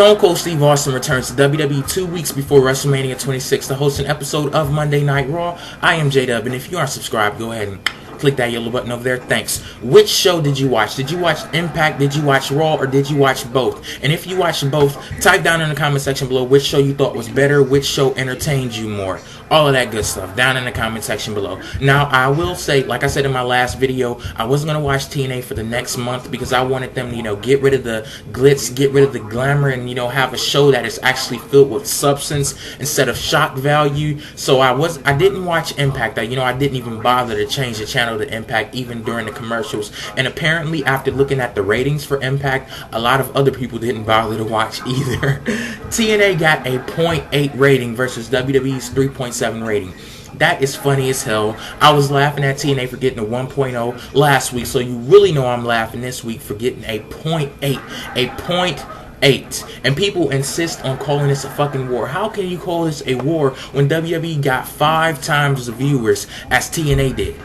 Stone Cold Steve Austin returns to WWE 2 weeks before WrestleMania 26 to host an episode of Monday Night Raw. I am JayDub, and if you aren't subscribed, go ahead and click that yellow button over there. Thanks. Which show did you watch? Did you watch Impact? Did you watch Raw? Or did you watch both? And if you watched both, type down in the comment section below which show you thought was better, which show entertained you more. All of that good stuff down in the comment section below. Now, I will say, like I said in my last video, I wasn't going to watch TNA for the next month because I wanted them to, get rid of the glitz, get rid of the glamour, and, have a show that is actually filled with substance instead of shock value. So I didn't watch Impact. I didn't even bother to change the channel to Impact even during the commercials. And apparently, after looking at the ratings for Impact, a lot of other people didn't bother to watch either. TNA got a 0.8 rating versus WWE's 3.7 rating. That is funny as hell. I was laughing at TNA for getting a 1.0 last week, so you really know I'm laughing this week for getting a 0.8. A 0.8. And people insist on calling this a fucking war. How can you call this a war when WWE got 5 times the viewers as TNA did?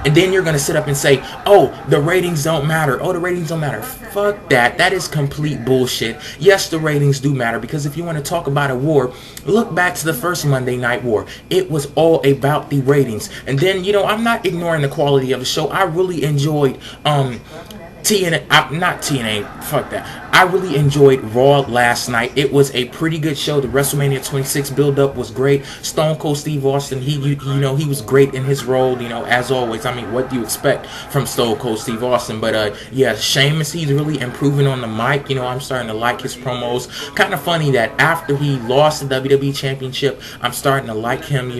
And then you're going to sit up and say, oh, the ratings don't matter. Oh, the ratings don't matter. Fuck that. That is complete bullshit. Yes, the ratings do matter, because if you want to talk about a war, look back to the first Monday Night War. It was all about the ratings. And then, I'm not ignoring the quality of the show. I really enjoyed TNA, not TNA, fuck that. I really enjoyed Raw last night. It was a pretty good show. The WrestleMania 26 build-up was great. Stone Cold Steve Austin, he was great in his role, as always. I mean, what do you expect from Stone Cold Steve Austin? But, yeah, Sheamus, he's really improving on the mic. I'm starting to like his promos. Kind of funny that after he lost the WWE Championship, I'm starting to like him,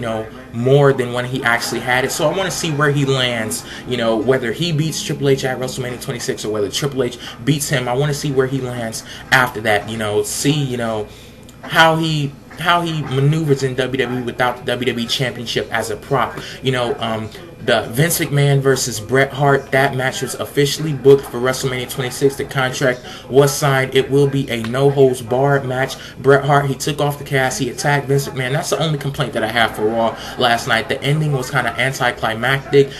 more than when he actually had it. So I want to see where he lands, whether he beats Triple H at WrestleMania 26 or whether Triple H beats him. I want to see where he lands after that, see, how he maneuvers in WWE without the WWE Championship as a prop. The Vince McMahon versus Bret Hart, that match was officially booked for WrestleMania 26. The contract was signed. It will be a no-holds-barred match. Bret Hart, he took off the cast. He attacked Vince McMahon. That's the only complaint that I have for Raw last night. The ending was kind of anticlimactic.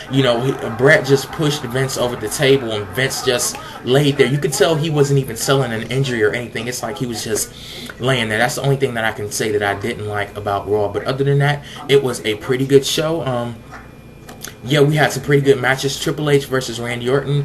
Bret just pushed Vince over the table, and Vince just laid there. You could tell he wasn't even selling an injury or anything. It's like he was just laying there. That's the only thing that I can say that I didn't like about Raw. But other than that, it was a pretty good show. Yeah, we had some pretty good matches. Triple H versus Randy Orton.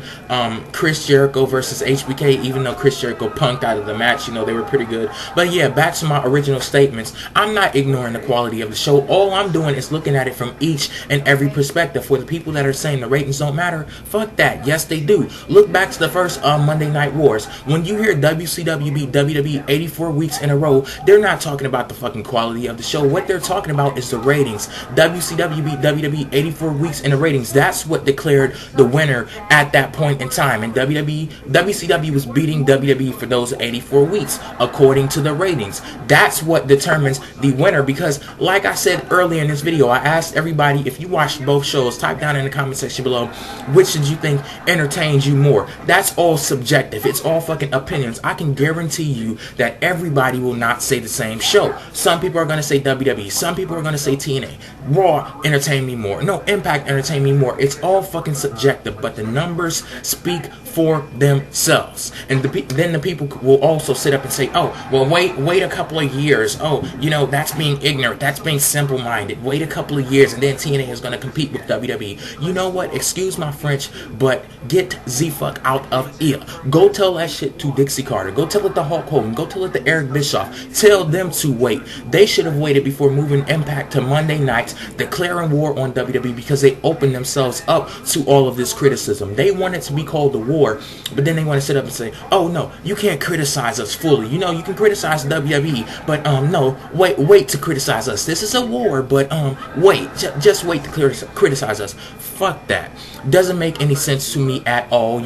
Chris Jericho versus HBK. Even though Chris Jericho punked out of the match, they were pretty good. But yeah, back to my original statements. I'm not ignoring the quality of the show. All I'm doing is looking at it from each and every perspective. For the people that are saying the ratings don't matter, fuck that. Yes, they do. Look back to the first Monday Night Wars. When you hear WCW beat WWE 84 weeks in a row, they're not talking about the fucking quality of the show. What they're talking about is the ratings. WCW beat WWE 84 weeks in the ratings. That's what declared the winner at that point in time. And WCW was beating WWE for those 84 weeks according to the ratings. That's what determines the winner, because like I said earlier in this video, I asked everybody, if you watched both shows, type down in the comment section below, which did you think entertained you more? That's all subjective. It's all fucking opinions. I can guarantee you that everybody will not say the same show. Some people are going to say WWE. Some people are going to say TNA. Raw entertained me more. No, Impact entertain me more. It's all fucking subjective, but the numbers speak for themselves. And then the people will also sit up and say, oh, well, wait a couple of years. Oh, that's being ignorant. That's being simple-minded. Wait a couple of years, and then TNA is going to compete with WWE. You know what? Excuse my French, but get the-fuck out of here. Go tell that shit to Dixie Carter. Go tell it to Hulk Hogan. Go tell it to Eric Bischoff. Tell them to wait. They should have waited before moving Impact to Monday nights, declaring war on WWE, because they opened themselves up to all of this criticism. They want it to be called the war, but then they want to sit up and say, oh no, you can't criticize us fully. You can criticize WWE, but no, wait to criticize us. This is a war, but wait, just wait to criticize us. Fuck that. Doesn't make any sense to me at all,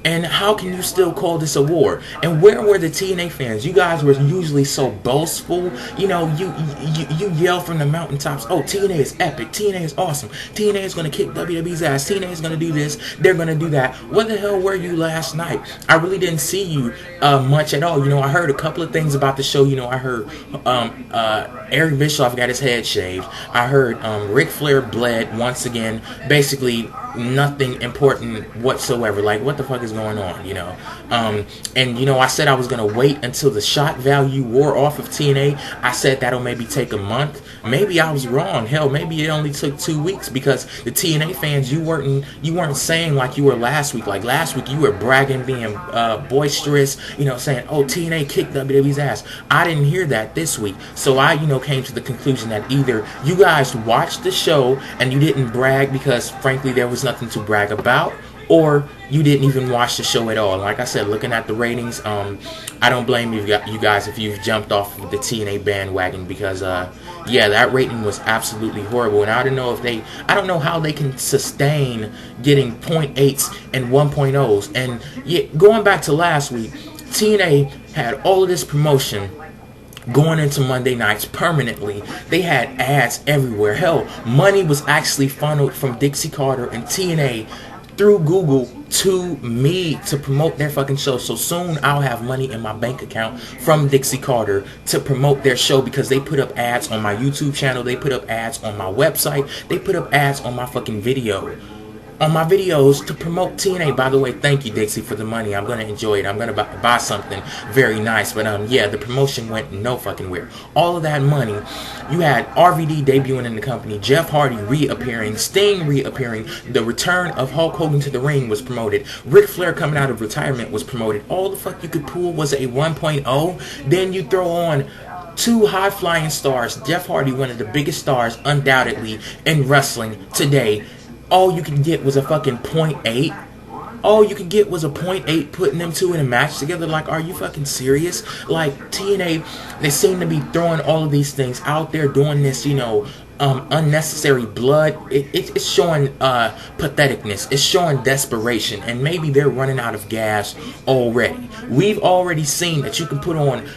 And how can you still call this a war? And where were the TNA fans? You guys were usually so boastful. You yell from the mountaintops, oh, TNA is epic. TNA is awesome. TNA is going to kick WWE's ass. TNA is going to do this. They're going to do that. Where the hell were you last night? I really didn't see you much at all. I heard a couple of things about the show. I heard Eric Bischoff got his head shaved. I heard Ric Flair bled once again. Basically, nothing important whatsoever. Like, what the fuck is going on, you know? And, you know, I said I was going to wait until the shot value wore off of TNA. I said that'll maybe take a month. Maybe I was wrong. Hell, maybe it only took 2 weeks, because the TNA fans, you weren't saying like you were last week. Like, last week you were bragging, being boisterous, you know, saying, oh, TNA kicked WWE's ass. I didn't hear that this week. So I, you know, came to the conclusion that either you guys watched the show and you didn't brag because, frankly, there was nothing to brag about, or you didn't even watch the show at all. And like I said, looking at the ratings, I don't blame you guys if you've jumped off of the TNA bandwagon, because yeah, that rating was absolutely horrible. And I don't know how they can sustain getting 0.8s and 1.0s. And yeah, going back to last week, TNA had all of this promotion going into Monday nights permanently. They had ads everywhere. Hell, money was actually funneled from Dixie Carter and TNA through Google to me to promote their fucking show. So soon I'll have money in my bank account from Dixie Carter to promote their show, because they put up ads on my YouTube channel, they put up ads on my website, they put up ads on my fucking on my videos to promote TNA. By the way, thank you, Dixie, for the money. I'm going to enjoy it. I'm going to buy something very nice. But yeah, the promotion went no fucking where. All of that money, you had RVD debuting in the company, Jeff Hardy reappearing, Sting reappearing, the return of Hulk Hogan to the ring was promoted, Ric Flair coming out of retirement was promoted. All the fuck you could pull was a 1.0. Then you throw on two high-flying stars. Jeff Hardy, one of the biggest stars, undoubtedly, in wrestling today. All you could get was a fucking 0.8. All you could get was a 0.8, putting them two in a match together. Like, are you fucking serious? Like, TNA, they seem to be throwing all of these things out there, doing this, you know, unnecessary blood. It's showing patheticness. It's showing desperation. And maybe they're running out of gas already. We've already seen that you can put on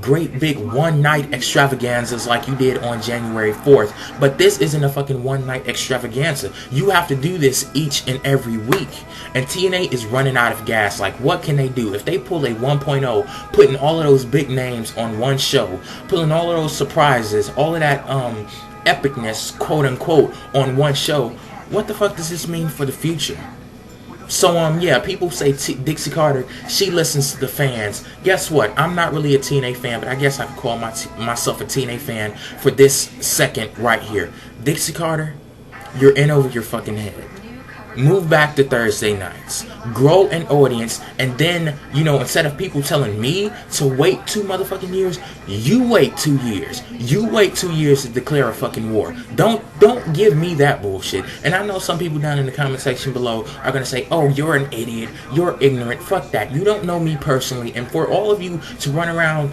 great big one-night extravaganzas like you did on January 4th. But this isn't a fucking one-night extravaganza. You have to do this each and every week. And TNA is running out of gas. Like, what can they do? If they pull a 1.0, putting all of those big names on one show, pulling all of those surprises, all of that epicness, quote-unquote, on one show, what the fuck does this mean for the future? So, yeah, people say Dixie Carter, she listens to the fans. Guess what? I'm not really a TNA fan, but I guess I could call myself a TNA fan for this second right here. Dixie Carter, you're in over your fucking head. Move back to Thursday nights. Grow an audience, and then, you know, instead of people telling me to wait 2 motherfucking years, you wait 2 years. You wait 2 years to declare a fucking war. Don't give me that bullshit. And I know some people down in the comment section below are gonna say, oh, you're an idiot, you're ignorant. Fuck that. You don't know me personally. And for all of you to run around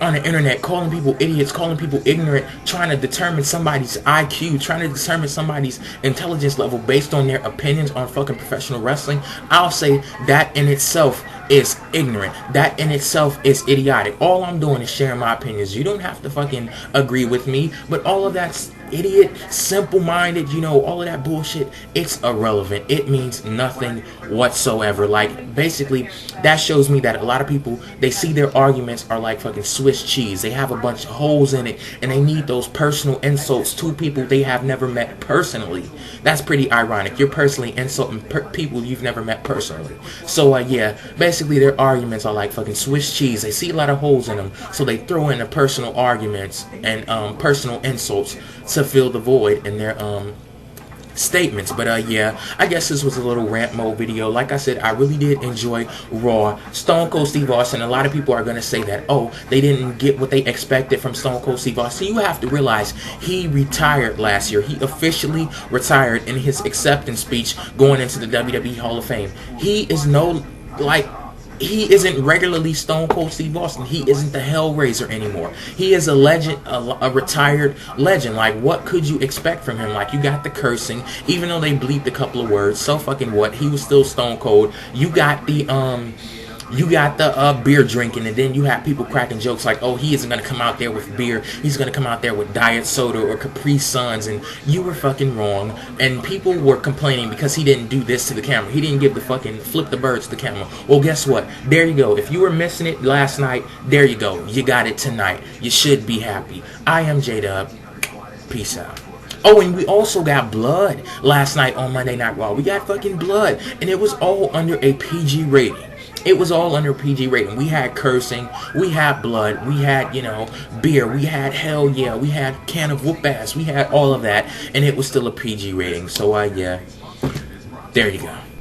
on the internet calling people idiots, calling people ignorant, trying to determine somebody's IQ, trying to determine somebody's intelligence level based on their opinions on fucking professional wrestling, I'll say that in itself is ignorant. That in itself is idiotic. All I'm doing is sharing my opinions. You don't have to fucking agree with me, but all of that's idiot, simple-minded, you know, all of that bullshit, it's irrelevant. It means nothing whatsoever. Like, basically, that shows me that a lot of people, they see their arguments are like fucking Swiss cheese. They have a bunch of holes in it, and they need those personal insults to people they have never met personally. That's pretty ironic. You're personally insulting people you've never met personally. So, yeah, basically their arguments are like fucking Swiss cheese. They see a lot of holes in them, so they throw in the personal arguments and personal insults to fill the void in their statements. But yeah, I guess this was a little rant mode video. Like I said, I really did enjoy Raw. Stone Cold Steve Austin, a lot of people are going to say that, oh, they didn't get what they expected from Stone Cold Steve Austin. You have to realize he retired last year. He officially retired in his acceptance speech going into the WWE Hall of Fame. He is he isn't regularly Stone Cold Steve Austin. He isn't the Hellraiser anymore. He is a legend, a retired legend. Like, what could you expect from him? Like, you got the cursing, even though they bleeped a couple of words. So fucking what? He was still Stone Cold. You got the beer drinking, and then you have people cracking jokes like, oh, he isn't going to come out there with beer. He's going to come out there with diet soda or Capri Suns, and you were fucking wrong. And people were complaining because he didn't do this to the camera. He didn't give the fucking flip the bird to the camera. Well, guess what? There you go. If you were missing it last night, there you go. You got it tonight. You should be happy. I am JayDub. Peace out. Oh, and we also got blood last night on Monday Night Raw. We got fucking blood, and it was all under a PG rating. It was all under PG rating. We had cursing, we had blood, we had, beer, we had hell yeah, we had can of whoop ass, we had all of that, and it was still a PG rating. So, yeah, there you go.